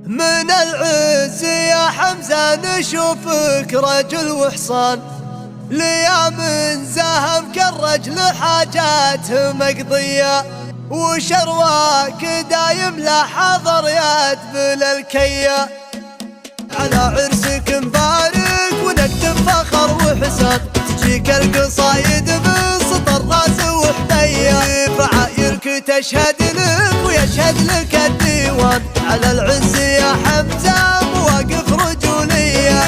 من العز يا حمزة نشوفك رجل وحصان، ليام زهم كالرجل حاجاته مقضية، وشرواك دايم لا حضر يدبل الكية. على عرسك مبارك ونكتب فخر وحسان، تجيك القصايد من سطر راس وحبية، فعايرك تشهد لك ويشهد لك الديوان. على العز يا حمزة مواقف رجولية،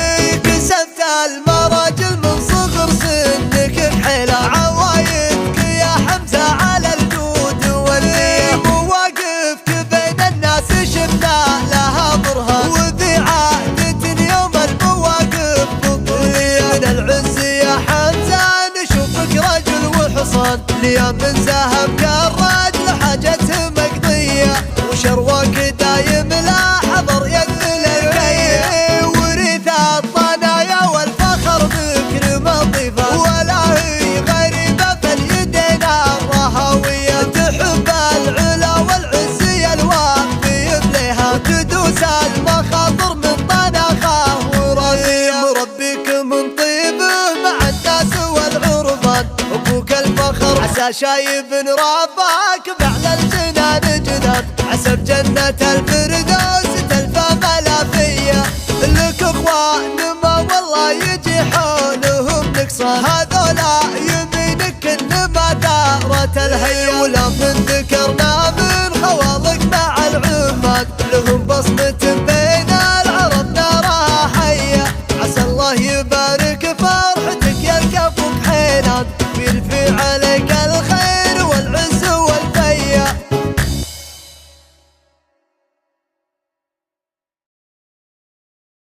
كسبت المراجل من صغر سنك بحيلة، عوايدك يا حمزة على الجود والنية، مواقفك بين الناس شفنا لها برهان، وذي عادة يوم المواقف بطولية. من العز يا حمزة نشوفك رجل وحصان، ليام من زهم كالرجل حاجته مقضية، وشرواك دايم لا حضر يدل الكية، ورث الطنايا والفخر بكر مضيفة، ولا هي غريبة فاليدين الرهوية، تحب العلا والعز الواقف يبليها، تدوس المخاطر من طناخه وراضية، مربيك من طيبه مع الناس والعربان، ابوك الفخر عسى شايب رباك بعلى الجنان جنان، عسى بجنة الفردوس تلفى ملافية، لك اخوان ما والله يجي حولهم نقصان، هذولا يمينك انما دارت الهية، ولا من ذكرنا من خوالق مع العيون